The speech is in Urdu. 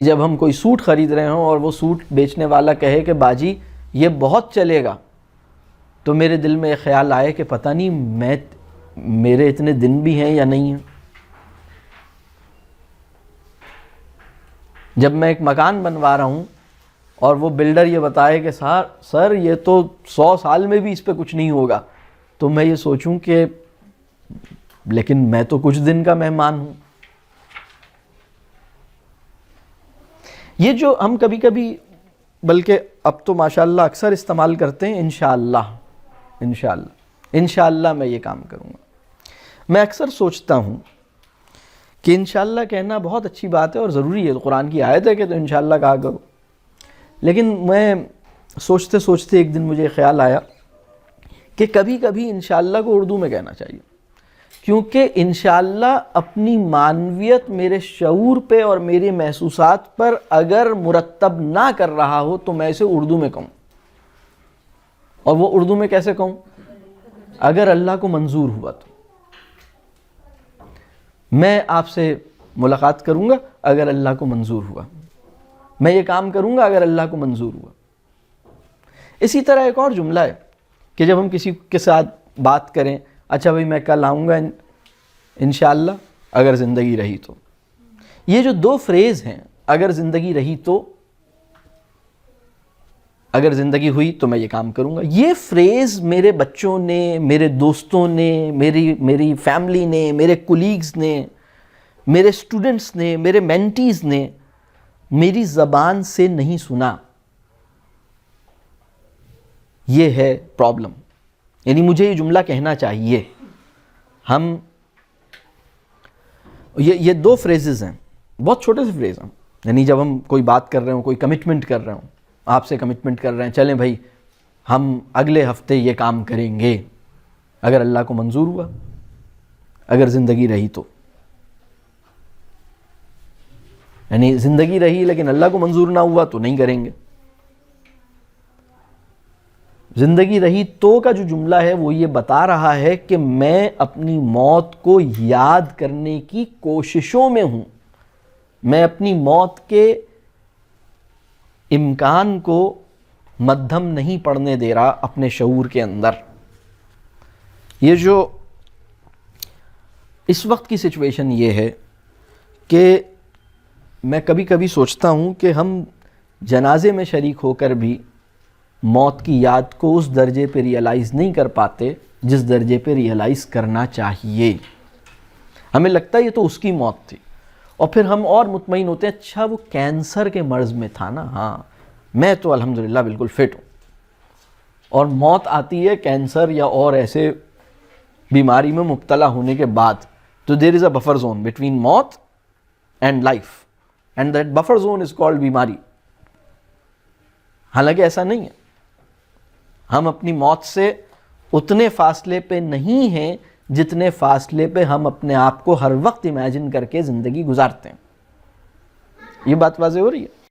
جب ہم کوئی سوٹ خرید رہے ہوں اور وہ سوٹ بیچنے والا کہے کہ باجی یہ بہت چلے گا، تو میرے دل میں ایک خیال آئے کہ پتہ نہیں میرے اتنے دن بھی ہیں یا نہیں ہیں۔ جب میں ایک مکان بنوا رہا ہوں اور وہ بلڈر یہ بتائے کہ سر یہ تو 100 سال میں بھی اس پہ کچھ نہیں ہوگا، تو میں یہ سوچوں کہ لیکن میں تو کچھ دن کا مہمان ہوں۔ یہ جو ہم کبھی کبھی، بلکہ اب تو ماشاءاللہ اکثر استعمال کرتے ہیں، انشاءاللہ انشاءاللہ میں یہ کام کروں گا۔ میں اکثر سوچتا ہوں کہ انشاءاللہ کہنا بہت اچھی بات ہے اور ضروری ہے، قرآن کی آیت ہے کہ تو انشاءاللہ کہا کرو، لیکن میں سوچتے سوچتے ایک دن مجھے خیال آیا کہ کبھی کبھی انشاءاللہ کو اردو میں کہنا چاہیے، کیونکہ انشاءاللہ اپنی معنویت میرے شعور پہ اور میرے محسوسات پر اگر مرتب نہ کر رہا ہو تو میں اسے اردو میں کہوں، اور وہ اردو میں کیسے کہوں؟ اگر اللہ کو منظور ہوا تو میں آپ سے ملاقات کروں گا اگر اللہ کو منظور ہوا، میں یہ کام کروں گا اگر اللہ کو منظور ہوا۔ اسی طرح ایک اور جملہ ہے کہ جب ہم کسی کے ساتھ بات کریں، اچھا بھائی میں کل آؤں گا انشاءاللہ اگر زندگی رہی تو، یہ جو دو فریز ہیں، اگر زندگی رہی تو، اگر زندگی ہوئی تو میں یہ کام کروں گا، یہ فریز میرے بچوں نے، میرے دوستوں نے، میری فیملی نے، میرے کولیگز نے، میرے سٹوڈنٹس نے، میرے مینٹیز نے میری زبان سے نہیں سنا۔ یہ ہے پرابلم، یعنی مجھے یہ جملہ کہنا چاہیے۔ یہ دو فریزز ہیں، بہت چھوٹے سے فریز ہیں، یعنی جب ہم کوئی بات کر رہے ہوں، کوئی کمٹمنٹ کر رہے ہوں، آپ سے کمٹمنٹ کر رہے ہیں، چلیں بھائی ہم اگلے ہفتے یہ کام کریں گے اگر اللہ کو منظور ہوا، اگر زندگی رہی تو، یعنی زندگی رہی لیکن اللہ کو منظور نہ ہوا تو نہیں کریں گے۔ زندگی رہی تو کا جو جملہ ہے وہ یہ بتا رہا ہے کہ میں اپنی موت کو یاد کرنے کی کوششوں میں ہوں، میں اپنی موت کے امکان کو مدھم نہیں پڑنے دے رہا اپنے شعور کے اندر۔ یہ جو اس وقت کی سچویشن یہ ہے کہ میں کبھی کبھی سوچتا ہوں کہ ہم جنازے میں شریک ہو کر بھی موت کی یاد کو اس درجے پہ ریئلائز نہیں کر پاتے جس درجے پہ ریئلائز کرنا چاہیے۔ ہمیں لگتا ہے یہ تو اس کی موت تھی، اور پھر ہم اور مطمئن ہوتے ہیں، اچھا وہ کینسر کے مرض میں تھا نا، ہاں میں تو الحمدللہ بالکل فٹ ہوں، اور موت آتی ہے کینسر یا اور ایسے بیماری میں مبتلا ہونے کے بعد، تو دیر از اے بفر زون بٹوین موت and life, and that buffer zone is called بیماری۔ حالانکہ ایسا نہیں ہے، ہم اپنی موت سے اتنے فاصلے پہ نہیں ہیں جتنے فاصلے پہ ہم اپنے آپ کو ہر وقت امیجن کر کے زندگی گزارتے ہیں۔ یہ بات واضح ہو رہی ہے؟